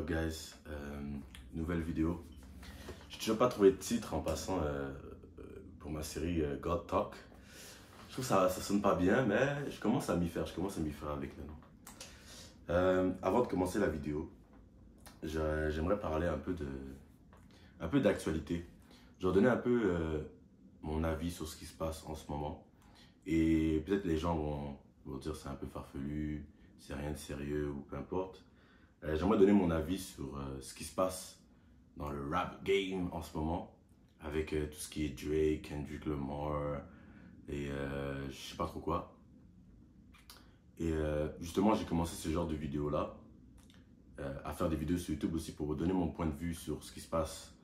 up guys, nouvelle vidéo. J'ai toujours pas trouvé de titre en passant pour ma série God Talk. Je trouve que ça sonne pas bien, mais je commence à m'y faire, avec maintenant. Avant de commencer la vidéo, j'aimerais parler un peu d'actualité. Je vais donner un peu mon avis sur ce qui se passe en ce moment. Et peut-être les gens vont dire c'est un peu farfelu, c'est rien de sérieux ou peu importe. J'aimerais donner mon avis sur ce qui se passe dans le rap game en ce moment, avec tout ce qui est Drake, Kendrick Lamar et je sais pas trop quoi. Et justement, j'ai commencé ce genre de vidéos-là, à faire des vidéos sur YouTube aussi pour vous donner mon point de vue sur ce qui se passe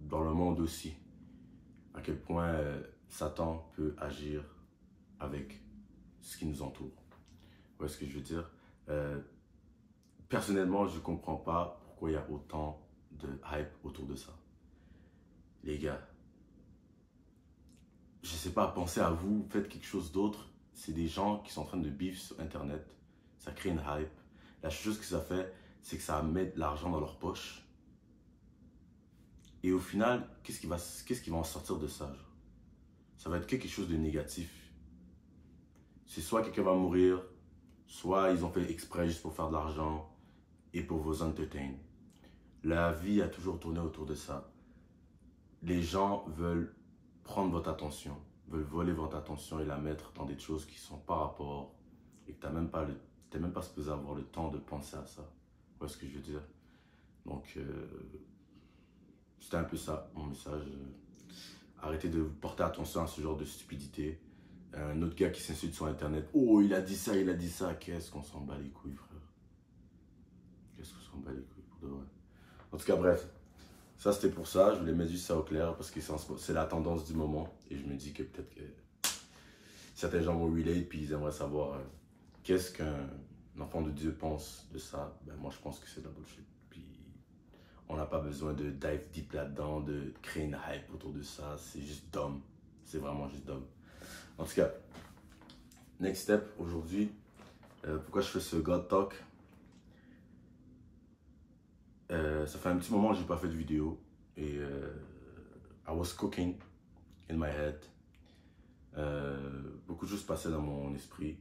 dans le monde aussi. À quel point Satan peut agir avec ce qui nous entoure. Vous voyez ce que je veux dire? Personnellement, je ne comprends pas pourquoi il y a autant de hype autour de ça. Les gars, je ne sais pas, pensez à vous, faites quelque chose d'autre. C'est des gens qui sont en train de beef sur Internet. Ça crée une hype. La chose que ça fait, c'est que ça met de l'argent dans leur poche. Et au final, qu'est-ce qui va en sortir de ça? Genre? Ça va être quelque chose de négatif. C'est soit quelqu'un va mourir, soit ils ont fait exprès juste pour faire de l'argent et pour vous entertain. La vie a toujours tourné autour de ça. Les gens veulent prendre votre attention, veulent voler votre attention et la mettre dans des choses qui sont par rapport et que tu n'es même pas supposé avoir le temps de penser à ça. Vous voyez ce que je veux dire? Donc, c'était un peu ça, mon message. Arrêtez de porter attention à ce genre de stupidité. Un autre gars qui s'insulte sur Internet. Oh, il a dit ça, il a dit ça. Qu'est-ce qu'on s'en bat les couilles, frère? Qu'est-ce qu'on s'en bat les couilles, pour de vrai? En tout cas, bref. Ça, c'était pour ça. Je voulais mettre juste ça au clair parce que c'est la tendance du moment. Et je me dis que peut-être que certains gens vont relate puis ils aimeraient savoir qu'est-ce qu'un enfant de Dieu pense de ça. Ben, moi, je pense que c'est de la bullshit. Puis, on n'a pas besoin de dive deep là-dedans, de créer une hype autour de ça. C'est juste dumb. C'est vraiment juste dumb. En tout cas, next step aujourd'hui. Pourquoi je fais ce God Talk? Ça fait un petit moment que j'ai pas fait de vidéo et I was cooking in my head. Beaucoup de choses passaient dans mon esprit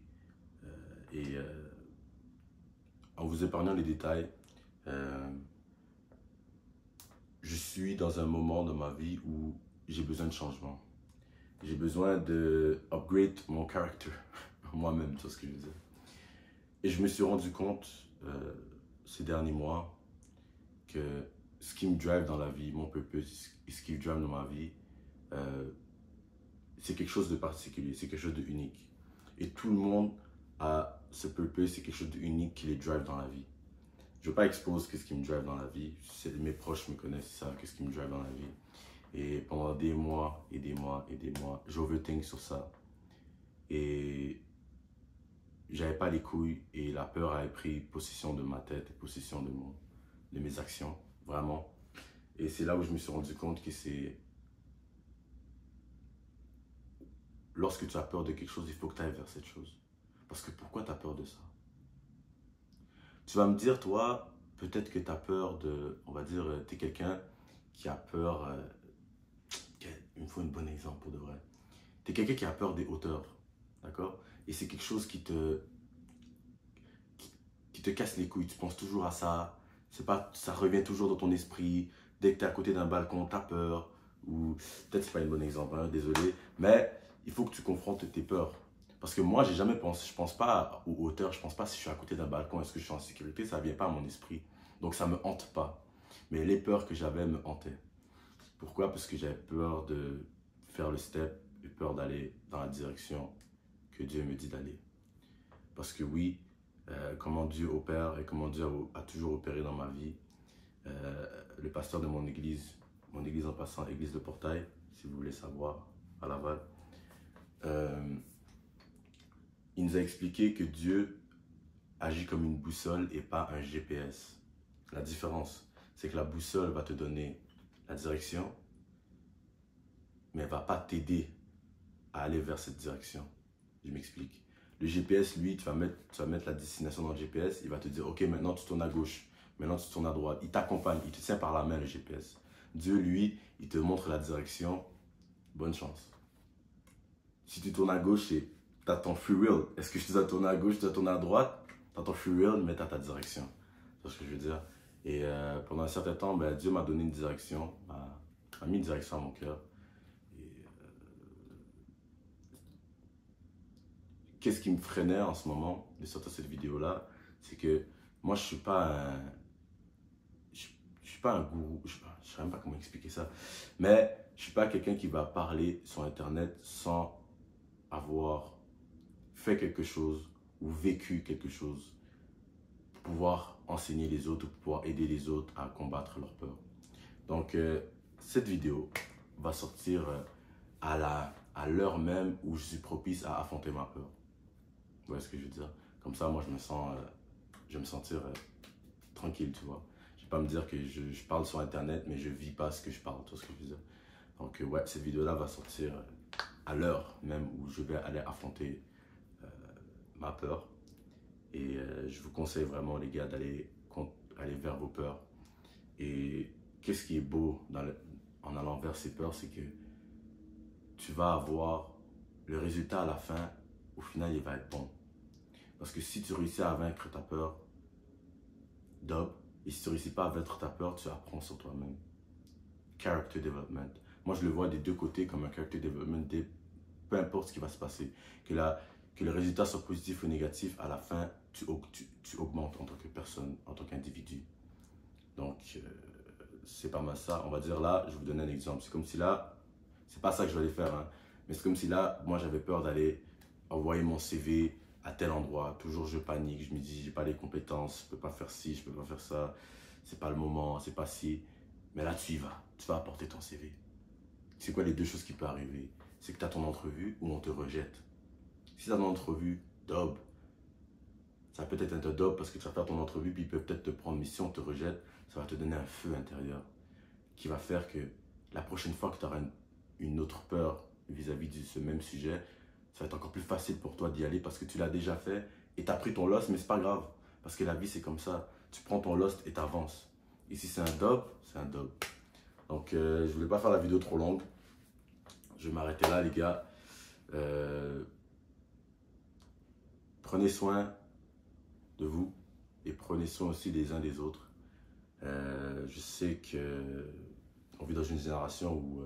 et en vous épargnant les détails, je suis dans un moment de ma vie où j'ai besoin de changement. J'ai besoin de upgrade mon character, moi-même, c'est ce que je veux dire. Et je me suis rendu compte ces derniers mois que ce qui me drive dans la vie, mon purpose, ce qui me drive dans ma vie, c'est quelque chose de particulier, c'est quelque chose de unique. Et tout le monde a ce purpose, c'est quelque chose d'unique qui les drive dans la vie. Je ne veux pas exposer ce qui me drive dans la vie. Mes proches me connaissent, ils savent ce qui me drive dans la vie. Et pendant des mois et des mois et des mois, j'overthink sur ça. Et j'avais pas les couilles et la peur avait pris possession de ma tête, possession de mes actions, vraiment. Et c'est là où je me suis rendu compte que c'est... Lorsque tu as peur de quelque chose, il faut que tu ailles vers cette chose. Parce que pourquoi tu as peur de ça? Tu vas me dire, toi, peut-être que tu as peur de... On va dire, tu es quelqu'un qui a peur... il me faut un bon exemple pour de vrai. Tu es quelqu'un qui a peur des hauteurs, d'accord? Et c'est quelque chose qui te casse les couilles. Tu penses toujours à ça. Ça revient toujours dans ton esprit. Dès que tu es à côté d'un balcon, tu as peur. Ou peut-être c'est pas un bon exemple, hein, désolé. Mais il faut que tu confrontes tes peurs. Parce que moi, j'ai jamais pensé, je pense pas aux hauteurs, je pense pas si je suis à côté d'un balcon, est-ce que je suis en sécurité, ça vient pas à mon esprit. Donc ça me hante pas. Mais les peurs que j'avais me hantaient. Pourquoi? Parce que j'avais peur de faire le step, j'ai peur d'aller dans la direction que Dieu me dit d'aller. Parce que oui, comment Dieu opère et comment Dieu a toujours opéré dans ma vie. Le pasteur de mon église en passant, église de Portail, si vous voulez savoir, à Laval, il nous a expliqué que Dieu agit comme une boussole et pas un GPS. La différence, c'est que la boussole va te donner la direction, mais elle ne va pas t'aider à aller vers cette direction. Je m'explique. Le GPS, lui, tu vas mettre la destination dans le GPS, il va te dire, ok, maintenant tu tournes à gauche. Maintenant, tu tournes à droite. Il t'accompagne, il te tient par la main, le GPS. Dieu, lui, il te montre la direction. Bonne chance. Si tu tournes à gauche, tu as ton free will. Est-ce que je te dois tourner à gauche, tu dois tourner à droite? Tu as ton free will, mais tu as ta direction. C'est ce que je veux dire. Et pendant un certain temps, ben, Dieu m'a donné une direction, m'a mis une direction à mon cœur. Qu'est-ce qui me freinait en ce moment de sortir cette vidéo-là? C'est que moi, je ne suis pas un... Je suis pas un gourou, je ne sais même pas comment expliquer ça. Mais je ne suis pas quelqu'un qui va parler sur Internet sans avoir fait quelque chose ou vécu quelque chose pour pouvoir enseigner les autres ou pour pouvoir aider les autres à combattre leur peur. Donc, cette vidéo va sortir à l'heure même où je suis propice à affronter ma peur. Vous voyez ce que je veux dire? Comme ça, moi, je vais me sentir tranquille, tu vois. Je vais pas me dire que je parle sur Internet, mais je vis pas ce que je parle, tu vois ce que je veux dire. Donc, ouais, cette vidéo-là va sortir à l'heure même où je vais aller affronter ma peur. Et je vous conseille vraiment, les gars, d'aller vers vos peurs. Et qu'est-ce qui est beau en allant vers ces peurs, c'est que tu vas avoir le résultat à la fin, au final, il va être bon. Parce que si tu réussis à vaincre ta peur, et si tu ne réussis pas à vaincre ta peur, tu apprends sur toi-même. Character development. Moi, je le vois des deux côtés comme un character development. Peu importe ce qui va se passer, que le résultat soit positif ou négatif, à la fin, tu augmentes en tant que personne, en tant qu'individu. Donc, c'est pas mal ça. On va dire là, je vais vous donner un exemple. C'est comme si là, c'est pas ça que je vais aller faire, hein, mais c'est comme si là, moi, j'avais peur d'aller envoyer mon CV à tel endroit. Toujours, je panique. Je me dis, j'ai pas les compétences, je peux pas faire ci, je peux pas faire ça. C'est pas le moment, c'est pas ci. Mais là, tu y vas. Tu vas apporter ton CV. C'est quoi les deux choses qui peuvent arriver? C'est que tu as ton entrevue ou on te rejette. Si tu as ton entrevue, dob. Ça peut être un dob parce que tu vas faire ton entrevue puis ils peuvent peut-être te prendre. Mais si on te rejette, ça va te donner un feu intérieur qui va faire que la prochaine fois que tu auras une autre peur vis-à-vis de ce même sujet, ça va être encore plus facile pour toi d'y aller parce que tu l'as déjà fait et tu as pris ton lost, mais c'est pas grave. Parce que la vie, c'est comme ça. Tu prends ton lost et tu avances. Et si c'est un dob, c'est un dob. Donc, je voulais pas faire la vidéo trop longue. Je vais m'arrêter là, les gars. Prenez soin de vous et prenez soin aussi des uns des autres. Je sais qu'on vit dans une génération où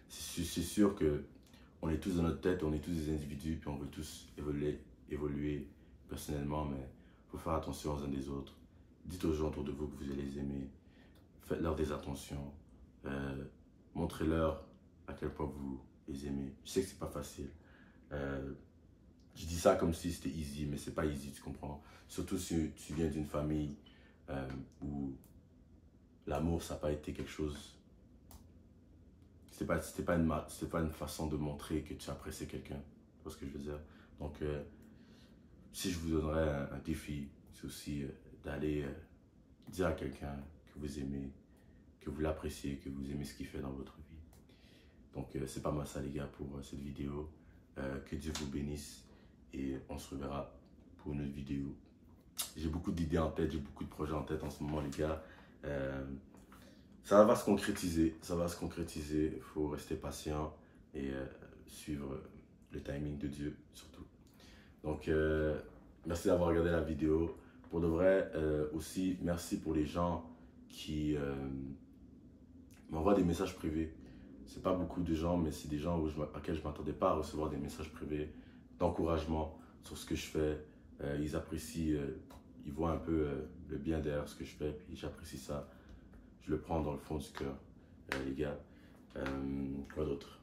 c'est sûr que on est tous dans notre tête, on est tous des individus, puis on veut tous évoluer personnellement, mais il faut faire attention aux uns des autres. Dites aux gens autour de vous que vous allez les aimer. Faites-leur des attentions. Montrez-leur à quel point vous les aimez. Je sais que c'est pas facile. Je dis ça comme si c'était easy, mais c'est pas easy, tu comprends? Surtout si tu viens d'une famille où l'amour, ça n'a pas été quelque chose. C'était pas une façon de montrer que tu apprécies quelqu'un. Tu vois ce que je veux dire? Donc, si je vous donnerais un défi, c'est aussi d'aller dire à quelqu'un que vous aimez, que vous l'appréciez, que vous aimez ce qu'il fait dans votre vie. Donc, c'est pas mal ça, les gars, pour cette vidéo. Que Dieu vous bénisse et on se reverra pour une autre vidéo. J'ai beaucoup d'idées en tête, j'ai beaucoup de projets en tête en ce moment, les gars. Ça va se concrétiser, il faut rester patient et suivre le timing de Dieu surtout. Donc, merci d'avoir regardé la vidéo. Pour de vrai, aussi, merci pour les gens qui m'envoient des messages privés. C'est pas beaucoup de gens, mais c'est des gens auxquels je ne m'attendais pas à recevoir des messages privés d'encouragement sur ce que je fais. Ils apprécient, ils voient un peu le bien derrière ce que je fais, puis j'apprécie ça. Je le prends dans le fond du cœur, les gars. Quoi d'autre?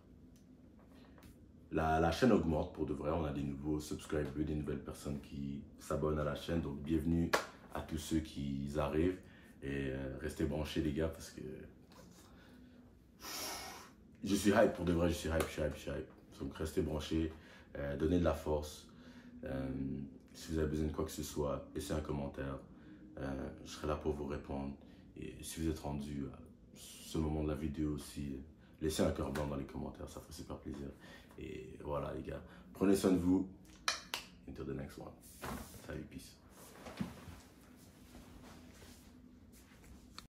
La chaîne augmente pour de vrai. On a des nouveaux subscribers, des nouvelles personnes qui s'abonnent à la chaîne. Donc, bienvenue à tous ceux qui arrivent. Et restez branchés, les gars, parce que je suis hype pour de vrai. Je suis hype. Donc, restez branchés. Donnez de la force. Si vous avez besoin de quoi que ce soit, laissez un commentaire. Je serai là pour vous répondre. Et si vous êtes rendu à ce moment de la vidéo aussi, laissez un cœur blanc dans les commentaires, ça ferait super plaisir. Et voilà, les gars, prenez soin de vous. Until the next one. Salut, peace.